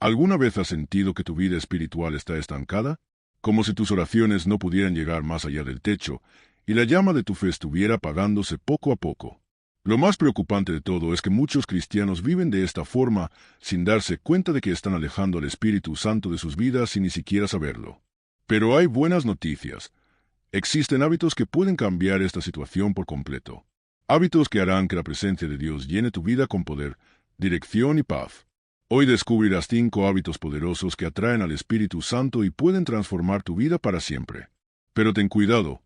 ¿Alguna vez has sentido que tu vida espiritual está estancada? Como si tus oraciones no pudieran llegar más allá del techo, y la llama de tu fe estuviera apagándose poco a poco. Lo más preocupante de todo es que muchos cristianos viven de esta forma sin darse cuenta de que están alejando al Espíritu Santo de sus vidas sin ni siquiera saberlo. Pero hay buenas noticias. Existen hábitos que pueden cambiar esta situación por completo. Hábitos que harán que la presencia de Dios llene tu vida con poder, dirección y paz. Hoy descubrirás 5 hábitos poderosos que atraen al Espíritu Santo y pueden transformar tu vida para siempre. Pero ten cuidado,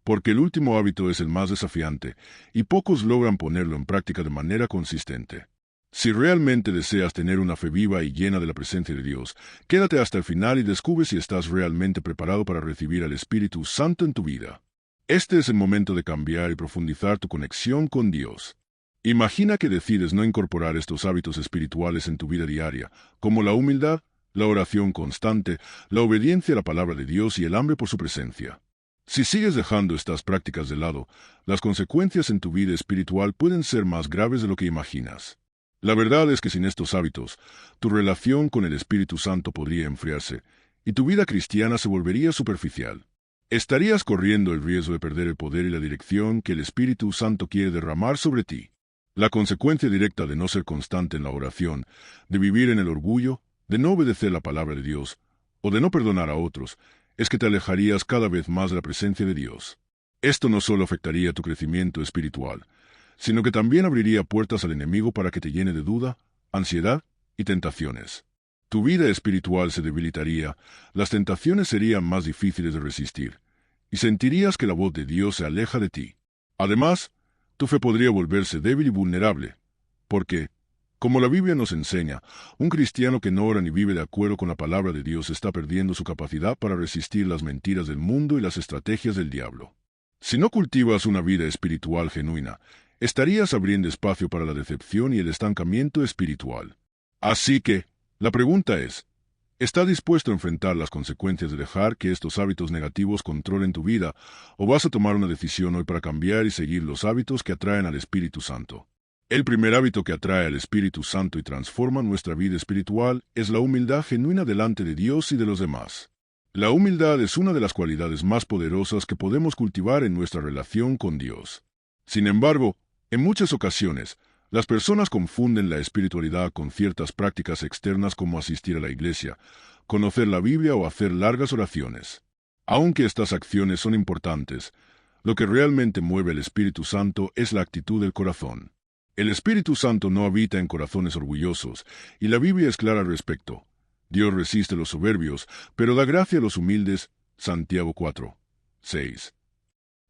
porque el último hábito es el más desafiante, y pocos logran ponerlo en práctica de manera consistente. Si realmente deseas tener una fe viva y llena de la presencia de Dios, quédate hasta el final y descubre si estás realmente preparado para recibir al Espíritu Santo en tu vida. Este es el momento de cambiar y profundizar tu conexión con Dios. Imagina que decides no incorporar estos hábitos espirituales en tu vida diaria, como la humildad, la oración constante, la obediencia a la palabra de Dios y el hambre por su presencia. Si sigues dejando estas prácticas de lado, las consecuencias en tu vida espiritual pueden ser más graves de lo que imaginas. La verdad es que sin estos hábitos, tu relación con el Espíritu Santo podría enfriarse, y tu vida cristiana se volvería superficial. Estarías corriendo el riesgo de perder el poder y la dirección que el Espíritu Santo quiere derramar sobre ti. La consecuencia directa de no ser constante en la oración, de vivir en el orgullo, de no obedecer la palabra de Dios, o de no perdonar a otros, es que te alejarías cada vez más de la presencia de Dios. Esto no solo afectaría tu crecimiento espiritual, sino que también abriría puertas al enemigo para que te llene de duda, ansiedad y tentaciones. Tu vida espiritual se debilitaría, las tentaciones serían más difíciles de resistir, y sentirías que la voz de Dios se aleja de ti. Además, tu fe podría volverse débil y vulnerable, porque, como la Biblia nos enseña, un cristiano que no ora ni vive de acuerdo con la palabra de Dios está perdiendo su capacidad para resistir las mentiras del mundo y las estrategias del diablo. Si no cultivas una vida espiritual genuina, estarías abriendo espacio para la decepción y el estancamiento espiritual. Así que, la pregunta es, ¿estás dispuesto a enfrentar las consecuencias de dejar que estos hábitos negativos controlen tu vida, o vas a tomar una decisión hoy para cambiar y seguir los hábitos que atraen al Espíritu Santo? El primer hábito que atrae al Espíritu Santo y transforma nuestra vida espiritual es la humildad genuina delante de Dios y de los demás. La humildad es una de las cualidades más poderosas que podemos cultivar en nuestra relación con Dios. Sin embargo, en muchas ocasiones, las personas confunden la espiritualidad con ciertas prácticas externas como asistir a la iglesia, conocer la Biblia o hacer largas oraciones. Aunque estas acciones son importantes, lo que realmente mueve el Espíritu Santo es la actitud del corazón. El Espíritu Santo no habita en corazones orgullosos, y la Biblia es clara al respecto. Dios resiste a los soberbios, pero da gracia a los humildes. Santiago 4, 6.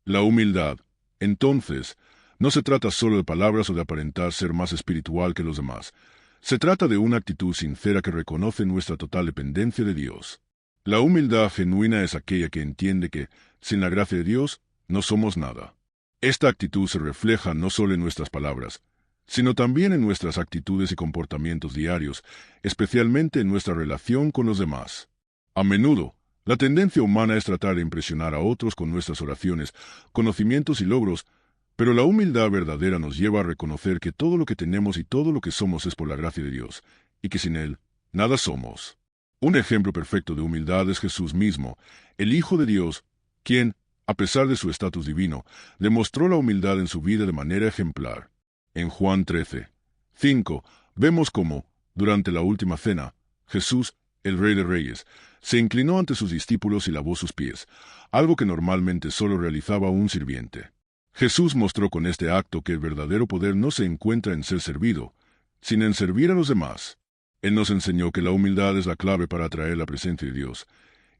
La humildad, entonces, no se trata solo de palabras o de aparentar ser más espiritual que los demás. Se trata de una actitud sincera que reconoce nuestra total dependencia de Dios. La humildad genuina es aquella que entiende que, sin la gracia de Dios, no somos nada. Esta actitud se refleja no solo en nuestras palabras, sino también en nuestras actitudes y comportamientos diarios, especialmente en nuestra relación con los demás. A menudo, la tendencia humana es tratar de impresionar a otros con nuestras oraciones, conocimientos y logros, pero la humildad verdadera nos lleva a reconocer que todo lo que tenemos y todo lo que somos es por la gracia de Dios, y que sin Él, nada somos. Un ejemplo perfecto de humildad es Jesús mismo, el Hijo de Dios, quien, a pesar de su estatus divino, demostró la humildad en su vida de manera ejemplar. En Juan 13, 5, vemos cómo, durante la última cena, Jesús, el Rey de Reyes, se inclinó ante sus discípulos y lavó sus pies, algo que normalmente solo realizaba un sirviente. Jesús mostró con este acto que el verdadero poder no se encuentra en ser servido, sino en servir a los demás. Él nos enseñó que la humildad es la clave para atraer la presencia de Dios,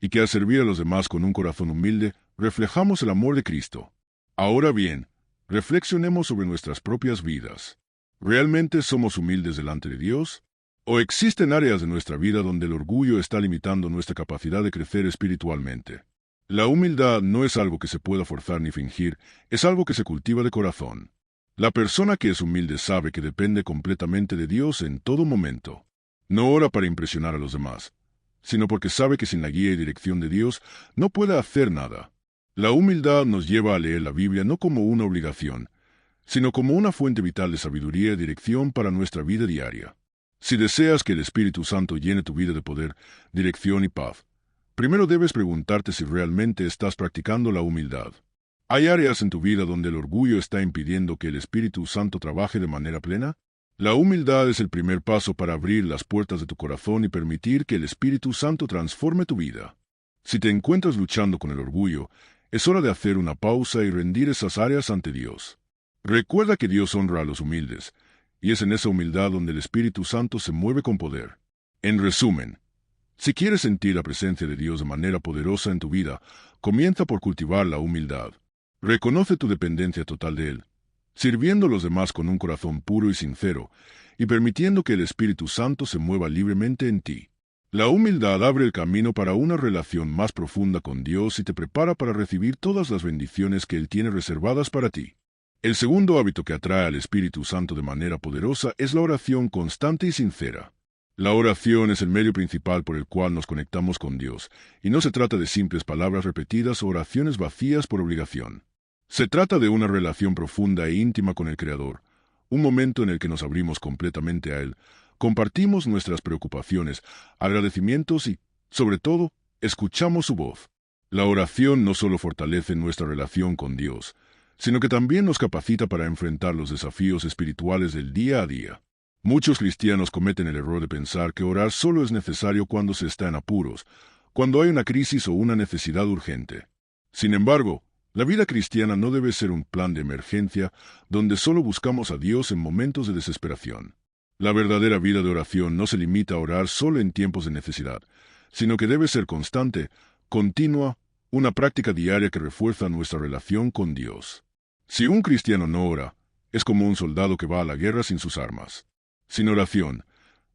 y que al servir a los demás con un corazón humilde, reflejamos el amor de Cristo. Ahora bien, reflexionemos sobre nuestras propias vidas. ¿Realmente somos humildes delante de Dios? ¿O existen áreas de nuestra vida donde el orgullo está limitando nuestra capacidad de crecer espiritualmente? La humildad no es algo que se pueda forzar ni fingir, es algo que se cultiva de corazón. La persona que es humilde sabe que depende completamente de Dios en todo momento. No ora para impresionar a los demás, sino porque sabe que sin la guía y dirección de Dios no puede hacer nada. La humildad nos lleva a leer la Biblia no como una obligación, sino como una fuente vital de sabiduría y dirección para nuestra vida diaria. Si deseas que el Espíritu Santo llene tu vida de poder, dirección y paz, primero debes preguntarte si realmente estás practicando la humildad. ¿Hay áreas en tu vida donde el orgullo está impidiendo que el Espíritu Santo trabaje de manera plena? La humildad es el primer paso para abrir las puertas de tu corazón y permitir que el Espíritu Santo transforme tu vida. Si te encuentras luchando con el orgullo, es hora de hacer una pausa y rendir esas áreas ante Dios. Recuerda que Dios honra a los humildes, y es en esa humildad donde el Espíritu Santo se mueve con poder. En resumen, si quieres sentir la presencia de Dios de manera poderosa en tu vida, comienza por cultivar la humildad. Reconoce tu dependencia total de Él, sirviendo a los demás con un corazón puro y sincero, y permitiendo que el Espíritu Santo se mueva libremente en ti. La humildad abre el camino para una relación más profunda con Dios y te prepara para recibir todas las bendiciones que Él tiene reservadas para ti. El segundo hábito que atrae al Espíritu Santo de manera poderosa es la oración constante y sincera. La oración es el medio principal por el cual nos conectamos con Dios, y no se trata de simples palabras repetidas o oraciones vacías por obligación. Se trata de una relación profunda e íntima con el Creador, un momento en el que nos abrimos completamente a Él, compartimos nuestras preocupaciones, agradecimientos y, sobre todo, escuchamos su voz. La oración no solo fortalece nuestra relación con Dios, sino que también nos capacita para enfrentar los desafíos espirituales del día a día. Muchos cristianos cometen el error de pensar que orar solo es necesario cuando se está en apuros, cuando hay una crisis o una necesidad urgente. Sin embargo, la vida cristiana no debe ser un plan de emergencia donde solo buscamos a Dios en momentos de desesperación. La verdadera vida de oración no se limita a orar solo en tiempos de necesidad, sino que debe ser constante, continua, una práctica diaria que refuerza nuestra relación con Dios. Si un cristiano no ora, es como un soldado que va a la guerra sin sus armas. Sin oración,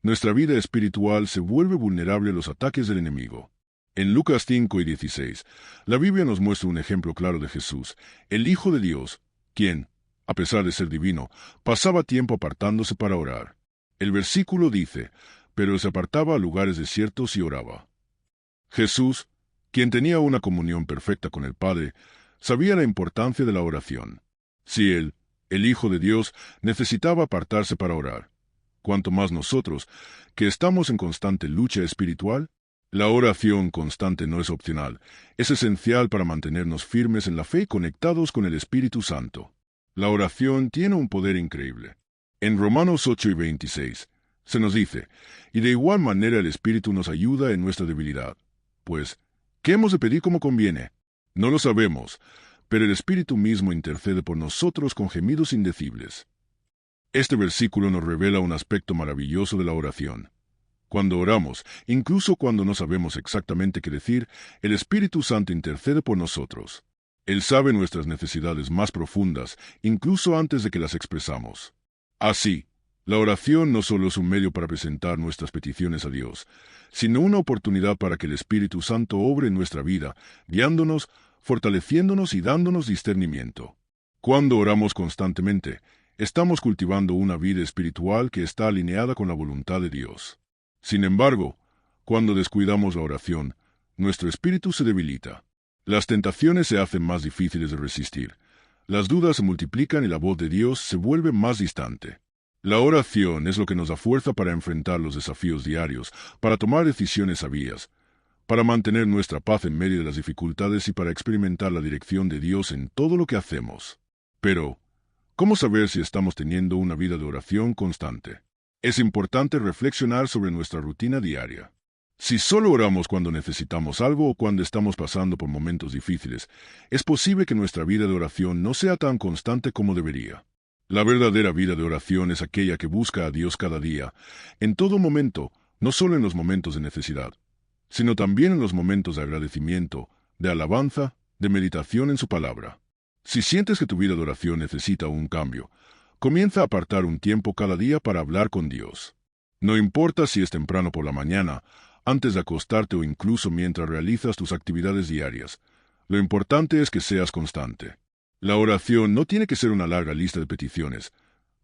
nuestra vida espiritual se vuelve vulnerable a los ataques del enemigo. En Lucas 5:16, la Biblia nos muestra un ejemplo claro de Jesús, el Hijo de Dios, quien, a pesar de ser divino, pasaba tiempo apartándose para orar. El versículo dice, pero se apartaba a lugares desiertos y oraba. Jesús, quien tenía una comunión perfecta con el Padre, sabía la importancia de la oración. Si Él, el Hijo de Dios, necesitaba apartarse para orar, cuanto más nosotros, que estamos en constante lucha espiritual. La oración constante no es opcional, es esencial para mantenernos firmes en la fe y conectados con el Espíritu Santo. La oración tiene un poder increíble. En Romanos 8:26 se nos dice, y de igual manera el Espíritu nos ayuda en nuestra debilidad. Pues, ¿qué hemos de pedir como conviene? No lo sabemos, pero el Espíritu mismo intercede por nosotros con gemidos indecibles. Este versículo nos revela un aspecto maravilloso de la oración. Cuando oramos, incluso cuando no sabemos exactamente qué decir, el Espíritu Santo intercede por nosotros. Él sabe nuestras necesidades más profundas, incluso antes de que las expresamos. Así, la oración no solo es un medio para presentar nuestras peticiones a Dios, sino una oportunidad para que el Espíritu Santo obre en nuestra vida, guiándonos, fortaleciéndonos y dándonos discernimiento. Cuando oramos constantemente, estamos cultivando una vida espiritual que está alineada con la voluntad de Dios. Sin embargo, cuando descuidamos la oración, nuestro espíritu se debilita. Las tentaciones se hacen más difíciles de resistir. Las dudas se multiplican y la voz de Dios se vuelve más distante. La oración es lo que nos da fuerza para enfrentar los desafíos diarios, para tomar decisiones sabias, para mantener nuestra paz en medio de las dificultades y para experimentar la dirección de Dios en todo lo que hacemos. Pero, ¿cómo saber si estamos teniendo una vida de oración constante? Es importante reflexionar sobre nuestra rutina diaria. Si solo oramos cuando necesitamos algo o cuando estamos pasando por momentos difíciles, es posible que nuestra vida de oración no sea tan constante como debería. La verdadera vida de oración es aquella que busca a Dios cada día, en todo momento, no solo en los momentos de necesidad, sino también en los momentos de agradecimiento, de alabanza, de meditación en su palabra. Si sientes que tu vida de oración necesita un cambio, comienza a apartar un tiempo cada día para hablar con Dios. No importa si es temprano por la mañana, antes de acostarte o incluso mientras realizas tus actividades diarias. Lo importante es que seas constante. La oración no tiene que ser una larga lista de peticiones.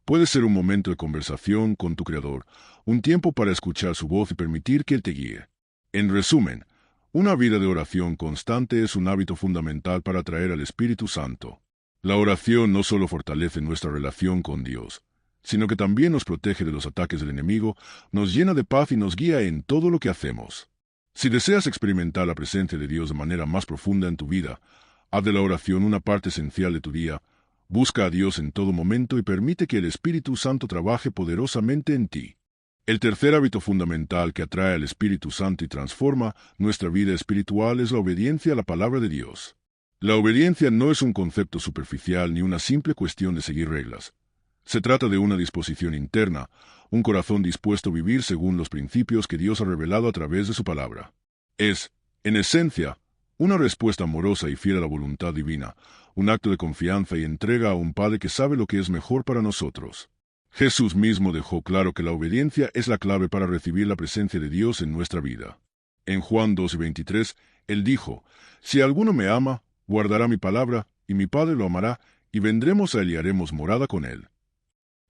Puede ser un momento de conversación con tu Creador, un tiempo para escuchar su voz y permitir que Él te guíe. En resumen, una vida de oración constante es un hábito fundamental para atraer al Espíritu Santo. La oración no solo fortalece nuestra relación con Dios, sino que también nos protege de los ataques del enemigo, nos llena de paz y nos guía en todo lo que hacemos. Si deseas experimentar la presencia de Dios de manera más profunda en tu vida, haz de la oración una parte esencial de tu día, busca a Dios en todo momento y permite que el Espíritu Santo trabaje poderosamente en ti. El tercer hábito fundamental que atrae al Espíritu Santo y transforma nuestra vida espiritual es la obediencia a la palabra de Dios. La obediencia no es un concepto superficial ni una simple cuestión de seguir reglas. Se trata de una disposición interna, un corazón dispuesto a vivir según los principios que Dios ha revelado a través de su palabra. Es, en esencia, una respuesta amorosa y fiel a la voluntad divina, un acto de confianza y entrega a un Padre que sabe lo que es mejor para nosotros. Jesús mismo dejó claro que la obediencia es la clave para recibir la presencia de Dios en nuestra vida. En Juan 12:23, Él dijo, «Si alguno me ama, guardará mi palabra, y mi Padre lo amará, y vendremos a él y haremos morada con él».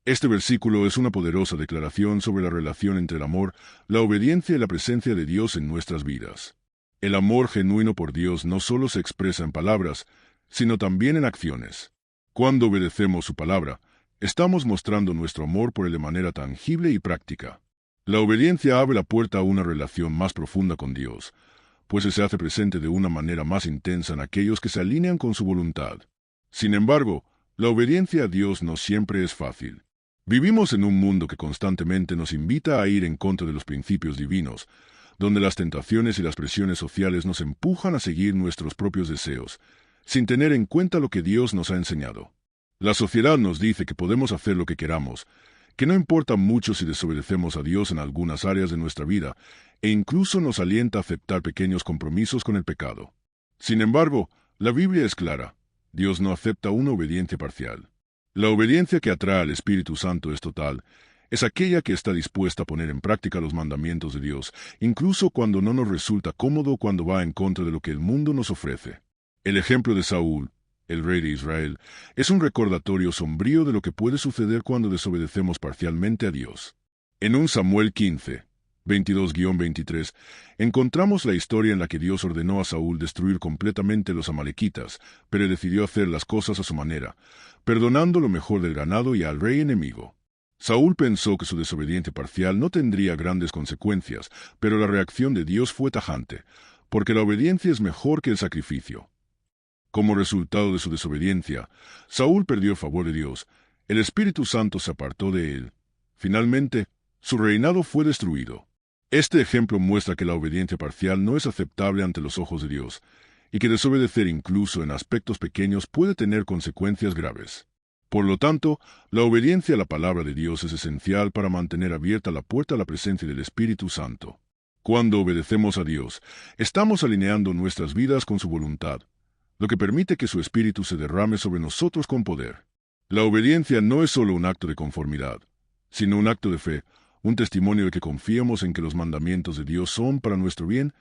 Este versículo es una poderosa declaración sobre la relación entre el amor, la obediencia y la presencia de Dios en nuestras vidas. El amor genuino por Dios no solo se expresa en palabras, sino también en acciones. Cuando obedecemos su palabra, estamos mostrando nuestro amor por él de manera tangible y práctica. La obediencia abre la puerta a una relación más profunda con Dios, pues se hace presente de una manera más intensa en aquellos que se alinean con su voluntad. Sin embargo, la obediencia a Dios no siempre es fácil. Vivimos en un mundo que constantemente nos invita a ir en contra de los principios divinos, donde las tentaciones y las presiones sociales nos empujan a seguir nuestros propios deseos, sin tener en cuenta lo que Dios nos ha enseñado. La sociedad nos dice que podemos hacer lo que queramos, que no importa mucho si desobedecemos a Dios en algunas áreas de nuestra vida, e incluso nos alienta a aceptar pequeños compromisos con el pecado. Sin embargo, la Biblia es clara: Dios no acepta una obediencia parcial. La obediencia que atrae al Espíritu Santo es total, es aquella que está dispuesta a poner en práctica los mandamientos de Dios, incluso cuando no nos resulta cómodo, cuando va en contra de lo que el mundo nos ofrece. El ejemplo de Saúl, el rey de Israel, es un recordatorio sombrío de lo que puede suceder cuando desobedecemos parcialmente a Dios. En 1 Samuel 15, 22-23, encontramos la historia en la que Dios ordenó a Saúl destruir completamente los amalecitas, pero decidió hacer las cosas a su manera, perdonando lo mejor del ganado y al rey enemigo. Saúl pensó que su desobediencia parcial no tendría grandes consecuencias, pero la reacción de Dios fue tajante, porque la obediencia es mejor que el sacrificio. Como resultado de su desobediencia, Saúl perdió el favor de Dios, el Espíritu Santo se apartó de él. Finalmente, su reinado fue destruido. Este ejemplo muestra que la obediencia parcial no es aceptable ante los ojos de Dios, y que desobedecer incluso en aspectos pequeños puede tener consecuencias graves. Por lo tanto, la obediencia a la palabra de Dios es esencial para mantener abierta la puerta a la presencia del Espíritu Santo. Cuando obedecemos a Dios, estamos alineando nuestras vidas con su voluntad, lo que permite que su Espíritu se derrame sobre nosotros con poder. La obediencia no es solo un acto de conformidad, sino un acto de fe, un testimonio de que confiamos en que los mandamientos de Dios son para nuestro bien,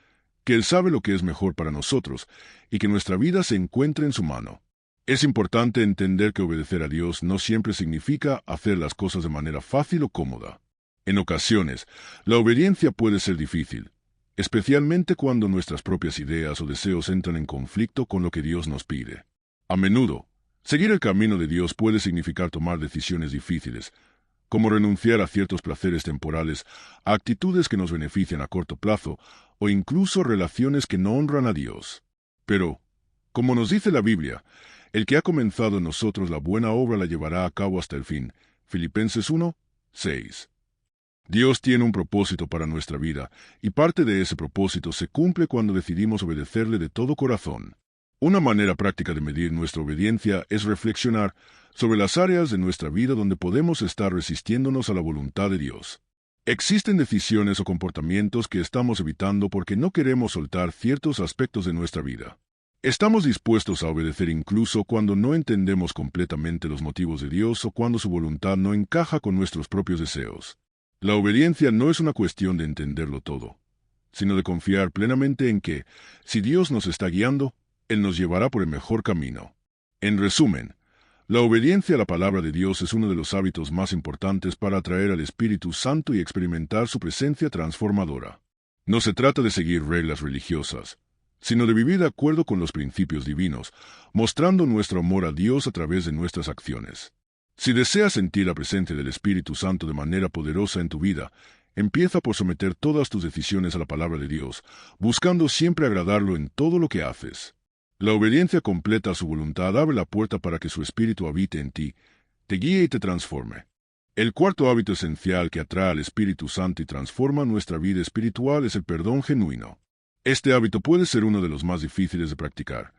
que Él sabe lo que es mejor para nosotros, y que nuestra vida se encuentre en su mano. Es importante entender que obedecer a Dios no siempre significa hacer las cosas de manera fácil o cómoda. En ocasiones, la obediencia puede ser difícil, especialmente cuando nuestras propias ideas o deseos entran en conflicto con lo que Dios nos pide. A menudo, seguir el camino de Dios puede significar tomar decisiones difíciles, como renunciar a ciertos placeres temporales, a actitudes que nos benefician a corto plazo, o incluso relaciones que no honran a Dios. Pero, como nos dice la Biblia, el que ha comenzado en nosotros la buena obra la llevará a cabo hasta el fin. Filipenses 1, 6. Dios tiene un propósito para nuestra vida, y parte de ese propósito se cumple cuando decidimos obedecerle de todo corazón. Una manera práctica de medir nuestra obediencia es reflexionar sobre las áreas de nuestra vida donde podemos estar resistiéndonos a la voluntad de Dios. Existen decisiones o comportamientos que estamos evitando porque no queremos soltar ciertos aspectos de nuestra vida. Estamos dispuestos a obedecer incluso cuando no entendemos completamente los motivos de Dios o cuando su voluntad no encaja con nuestros propios deseos. La obediencia no es una cuestión de entenderlo todo, sino de confiar plenamente en que, si Dios nos está guiando, Él nos llevará por el mejor camino. En resumen, la obediencia a la palabra de Dios es uno de los hábitos más importantes para atraer al Espíritu Santo y experimentar su presencia transformadora. No se trata de seguir reglas religiosas, sino de vivir de acuerdo con los principios divinos, mostrando nuestro amor a Dios a través de nuestras acciones. Si deseas sentir la presencia del Espíritu Santo de manera poderosa en tu vida, empieza por someter todas tus decisiones a la palabra de Dios, buscando siempre agradarlo en todo lo que haces. La obediencia completa a su voluntad abre la puerta para que su Espíritu habite en ti, te guíe y te transforme. El cuarto hábito esencial que atrae al Espíritu Santo y transforma nuestra vida espiritual es el perdón genuino. Este hábito puede ser uno de los más difíciles de practicar,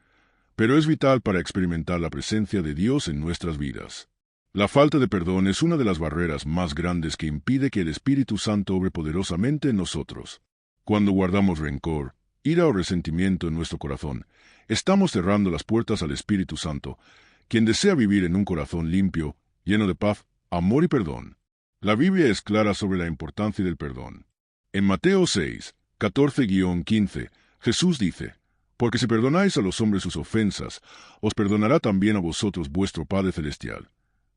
pero es vital para experimentar la presencia de Dios en nuestras vidas. La falta de perdón es una de las barreras más grandes que impide que el Espíritu Santo obre poderosamente en nosotros. Cuando guardamos rencor, ira o resentimiento en nuestro corazón, estamos cerrando las puertas al Espíritu Santo, quien desea vivir en un corazón limpio, lleno de paz, amor y perdón. La Biblia es clara sobre la importancia del perdón. En Mateo 6, 14-15, Jesús dice: Porque si perdonáis a los hombres sus ofensas, os perdonará también a vosotros vuestro Padre Celestial.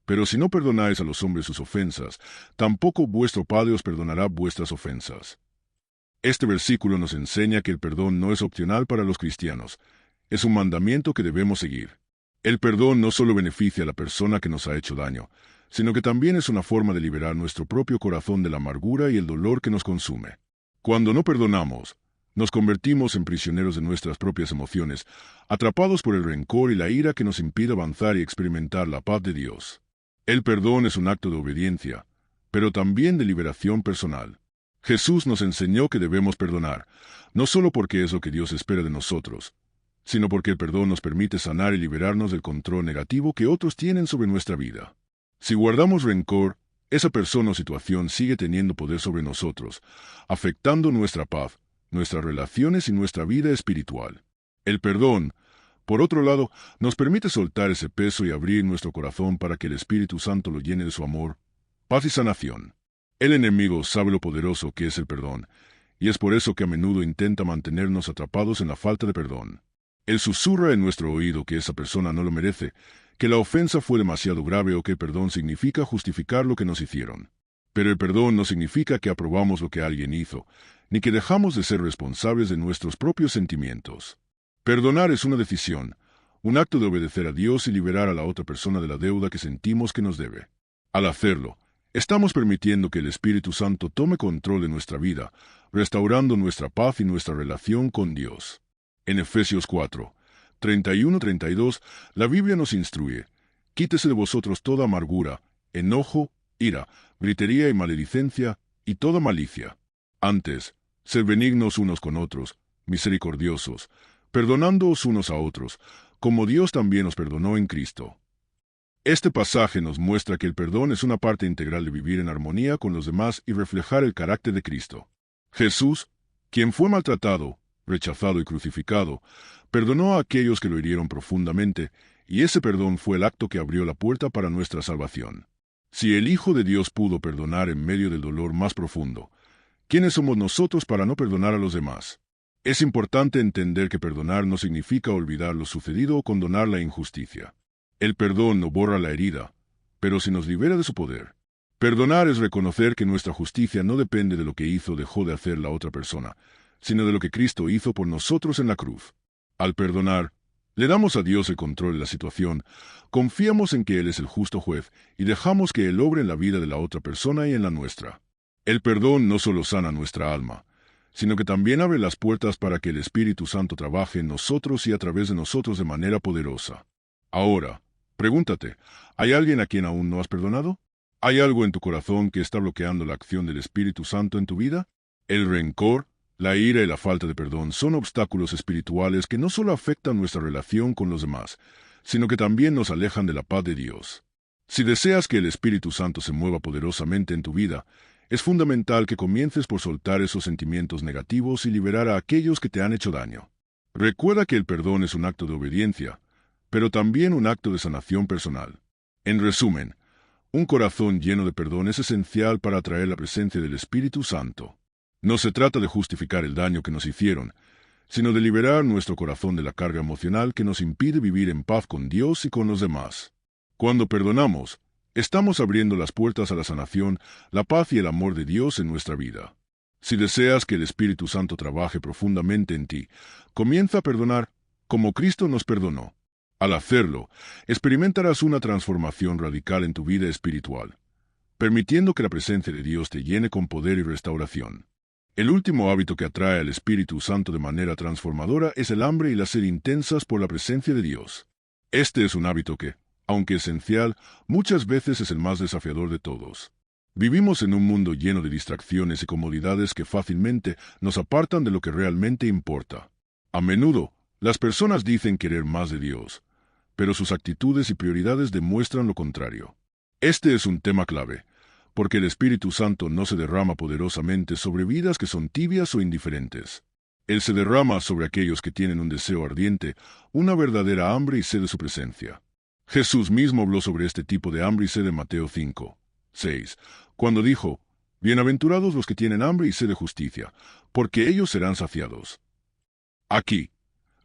Pero si no perdonáis a los hombres sus ofensas, tampoco vuestro Padre os perdonará vuestras ofensas. Este versículo nos enseña que el perdón no es opcional para los cristianos, es un mandamiento que debemos seguir. El perdón no solo beneficia a la persona que nos ha hecho daño, sino que también es una forma de liberar nuestro propio corazón de la amargura y el dolor que nos consume. Cuando no perdonamos, nos convertimos en prisioneros de nuestras propias emociones, atrapados por el rencor y la ira que nos impide avanzar y experimentar la paz de Dios. El perdón es un acto de obediencia, pero también de liberación personal. Jesús nos enseñó que debemos perdonar, no solo porque es lo que Dios espera de nosotros, sino porque el perdón nos permite sanar y liberarnos del control negativo que otros tienen sobre nuestra vida. Si guardamos rencor, esa persona o situación sigue teniendo poder sobre nosotros, afectando nuestra paz, nuestras relaciones y nuestra vida espiritual. El perdón, por otro lado, nos permite soltar ese peso y abrir nuestro corazón para que el Espíritu Santo lo llene de su amor, paz y sanación. El enemigo sabe lo poderoso que es el perdón, y es por eso que a menudo intenta mantenernos atrapados en la falta de perdón. Él susurra en nuestro oído que esa persona no lo merece, que la ofensa fue demasiado grave o que el perdón significa justificar lo que nos hicieron. Pero el perdón no significa que aprobamos lo que alguien hizo, ni que dejamos de ser responsables de nuestros propios sentimientos. Perdonar es una decisión, un acto de obedecer a Dios y liberar a la otra persona de la deuda que sentimos que nos debe. Al hacerlo, estamos permitiendo que el Espíritu Santo tome control de nuestra vida, restaurando nuestra paz y nuestra relación con Dios. En Efesios 4, 31-32, la Biblia nos instruye: Quítese de vosotros toda amargura, enojo, ira, gritería y maledicencia, y toda malicia. Antes, sed benignos unos con otros, misericordiosos, perdonándoos unos a otros, como Dios también os perdonó en Cristo. Este pasaje nos muestra que el perdón es una parte integral de vivir en armonía con los demás y reflejar el carácter de Cristo. Jesús, quien fue maltratado, rechazado y crucificado, perdonó a aquellos que lo hirieron profundamente, y ese perdón fue el acto que abrió la puerta para nuestra salvación. Si el Hijo de Dios pudo perdonar en medio del dolor más profundo, ¿quiénes somos nosotros para no perdonar a los demás? Es importante entender que perdonar no significa olvidar lo sucedido o condonar la injusticia. El perdón no borra la herida, pero sí nos libera de su poder. Perdonar es reconocer que nuestra justicia no depende de lo que hizo o dejó de hacer la otra persona, sino de lo que Cristo hizo por nosotros en la cruz. Al perdonar, le damos a Dios el control de la situación, confiamos en que Él es el justo juez y dejamos que Él obre en la vida de la otra persona y en la nuestra. El perdón no solo sana nuestra alma, sino que también abre las puertas para que el Espíritu Santo trabaje en nosotros y a través de nosotros de manera poderosa. Ahora, pregúntate, ¿hay alguien a quien aún no has perdonado? ¿Hay algo en tu corazón que está bloqueando la acción del Espíritu Santo en tu vida? El rencor, la ira y la falta de perdón son obstáculos espirituales que no solo afectan nuestra relación con los demás, sino que también nos alejan de la paz de Dios. Si deseas que el Espíritu Santo se mueva poderosamente en tu vida, es fundamental que comiences por soltar esos sentimientos negativos y liberar a aquellos que te han hecho daño. Recuerda que el perdón es un acto de obediencia, pero también un acto de sanación personal. En resumen, un corazón lleno de perdón es esencial para atraer la presencia del Espíritu Santo. No se trata de justificar el daño que nos hicieron, sino de liberar nuestro corazón de la carga emocional que nos impide vivir en paz con Dios y con los demás. Cuando perdonamos, estamos abriendo las puertas a la sanación, la paz y el amor de Dios en nuestra vida. Si deseas que el Espíritu Santo trabaje profundamente en ti, comienza a perdonar como Cristo nos perdonó. Al hacerlo, experimentarás una transformación radical en tu vida espiritual, permitiendo que la presencia de Dios te llene con poder y restauración. El último hábito que atrae al Espíritu Santo de manera transformadora es el hambre y la sed intensas por la presencia de Dios. Este es un hábito que, aunque esencial, muchas veces es el más desafiador de todos. Vivimos en un mundo lleno de distracciones y comodidades que fácilmente nos apartan de lo que realmente importa. A menudo, las personas dicen querer más de Dios, pero sus actitudes y prioridades demuestran lo contrario. Este es un tema clave, porque el Espíritu Santo no se derrama poderosamente sobre vidas que son tibias o indiferentes. Él se derrama sobre aquellos que tienen un deseo ardiente, una verdadera hambre y sed de su presencia. Jesús mismo habló sobre este tipo de hambre y sed en Mateo 5:6, cuando dijo: «Bienaventurados los que tienen hambre y sed de justicia, porque ellos serán saciados». Aquí,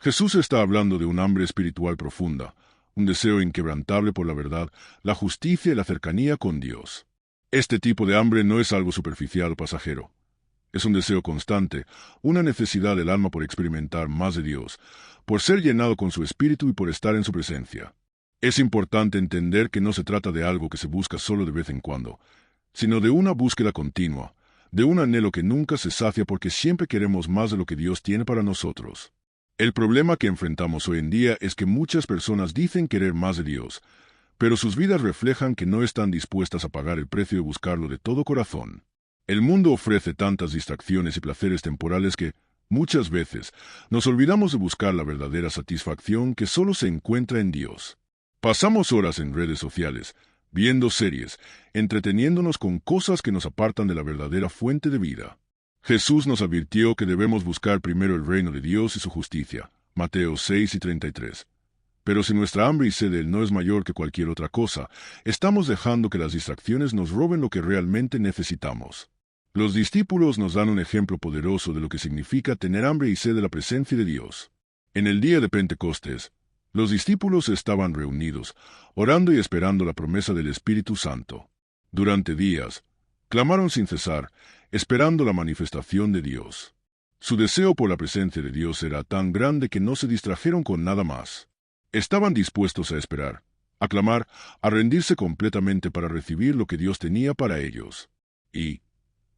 Jesús está hablando de un hambre espiritual profunda, un deseo inquebrantable por la verdad, la justicia y la cercanía con Dios. Este tipo de hambre no es algo superficial o pasajero. Es un deseo constante, una necesidad del alma por experimentar más de Dios, por ser llenado con su espíritu y por estar en su presencia. Es importante entender que no se trata de algo que se busca solo de vez en cuando, sino de una búsqueda continua, de un anhelo que nunca se sacia porque siempre queremos más de lo que Dios tiene para nosotros. El problema que enfrentamos hoy en día es que muchas personas dicen querer más de Dios, pero sus vidas reflejan que no están dispuestas a pagar el precio de buscarlo de todo corazón. El mundo ofrece tantas distracciones y placeres temporales que, muchas veces, nos olvidamos de buscar la verdadera satisfacción que solo se encuentra en Dios. Pasamos horas en redes sociales, viendo series, entreteniéndonos con cosas que nos apartan de la verdadera fuente de vida. Jesús nos advirtió que debemos buscar primero el reino de Dios y su justicia, Mateo 6:33. Pero si nuestra hambre y sed de Él no es mayor que cualquier otra cosa, estamos dejando que las distracciones nos roben lo que realmente necesitamos. Los discípulos nos dan un ejemplo poderoso de lo que significa tener hambre y sed de la presencia de Dios. En el día de Pentecostés, los discípulos estaban reunidos, orando y esperando la promesa del Espíritu Santo. Durante días, clamaron sin cesar, esperando la manifestación de Dios. Su deseo por la presencia de Dios era tan grande que no se distrajeron con nada más. Estaban dispuestos a esperar, a clamar, a rendirse completamente para recibir lo que Dios tenía para ellos. Y,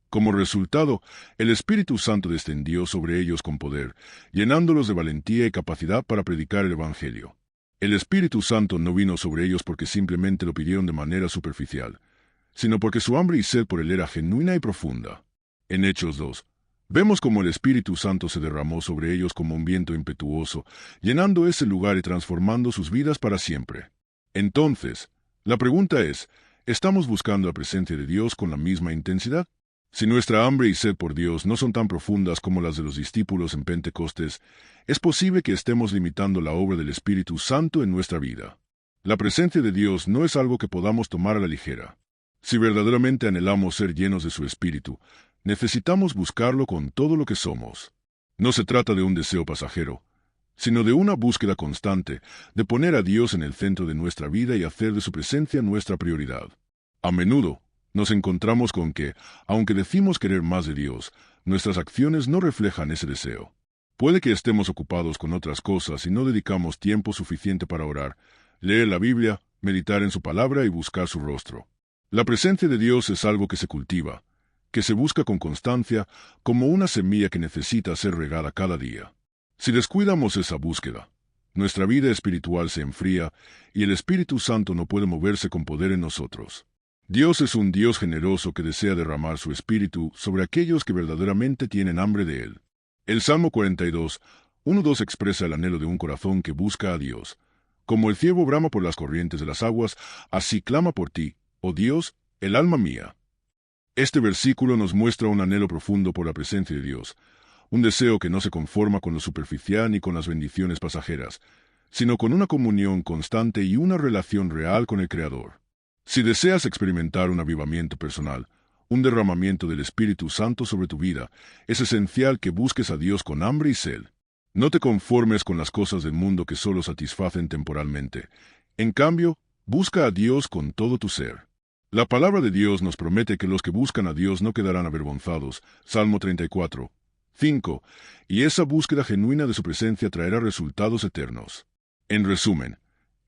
como resultado, el Espíritu Santo descendió sobre ellos con poder, llenándolos de valentía y capacidad para predicar el Evangelio. El Espíritu Santo no vino sobre ellos porque simplemente lo pidieron de manera superficial, sino porque su hambre y sed por Él era genuina y profunda. En Hechos 2, vemos cómo el Espíritu Santo se derramó sobre ellos como un viento impetuoso, llenando ese lugar y transformando sus vidas para siempre. Entonces, la pregunta es, ¿estamos buscando la presencia de Dios con la misma intensidad? Si nuestra hambre y sed por Dios no son tan profundas como las de los discípulos en Pentecostés, es posible que estemos limitando la obra del Espíritu Santo en nuestra vida. La presencia de Dios no es algo que podamos tomar a la ligera. Si verdaderamente anhelamos ser llenos de su Espíritu, necesitamos buscarlo con todo lo que somos. No se trata de un deseo pasajero, sino de una búsqueda constante, de poner a Dios en el centro de nuestra vida y hacer de su presencia nuestra prioridad. A menudo, nos encontramos con que, aunque decimos querer más de Dios, nuestras acciones no reflejan ese deseo. Puede que estemos ocupados con otras cosas y no dedicamos tiempo suficiente para orar, leer la Biblia, meditar en su palabra y buscar su rostro. La presencia de Dios es algo que se cultiva, que se busca con constancia, como una semilla que necesita ser regada cada día. Si descuidamos esa búsqueda, nuestra vida espiritual se enfría y el Espíritu Santo no puede moverse con poder en nosotros. Dios es un Dios generoso que desea derramar su Espíritu sobre aquellos que verdaderamente tienen hambre de Él. El Salmo 42:1-2 expresa el anhelo de un corazón que busca a Dios. Como el ciervo brama por las corrientes de las aguas, así clama por ti, oh Dios, el alma mía. Este versículo nos muestra un anhelo profundo por la presencia de Dios, un deseo que no se conforma con lo superficial ni con las bendiciones pasajeras, sino con una comunión constante y una relación real con el Creador. Si deseas experimentar un avivamiento personal, un derramamiento del Espíritu Santo sobre tu vida, es esencial que busques a Dios con hambre y sed. No te conformes con las cosas del mundo que solo satisfacen temporalmente. En cambio, busca a Dios con todo tu ser. La palabra de Dios nos promete que los que buscan a Dios no quedarán avergonzados, Salmo 34:5, y esa búsqueda genuina de su presencia traerá resultados eternos. En resumen,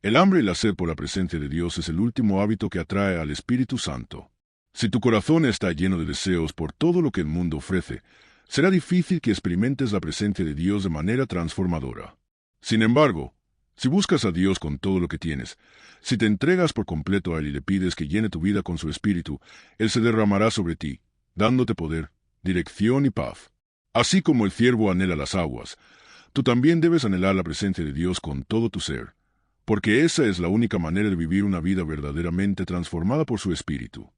el hambre y la sed por la presencia de Dios es el último hábito que atrae al Espíritu Santo. Si tu corazón está lleno de deseos por todo lo que el mundo ofrece, será difícil que experimentes la presencia de Dios de manera transformadora. Sin embargo, si buscas a Dios con todo lo que tienes, si te entregas por completo a Él y le pides que llene tu vida con su Espíritu, Él se derramará sobre ti, dándote poder, dirección y paz. Así como el ciervo anhela las aguas, tú también debes anhelar la presencia de Dios con todo tu ser, porque esa es la única manera de vivir una vida verdaderamente transformada por su Espíritu.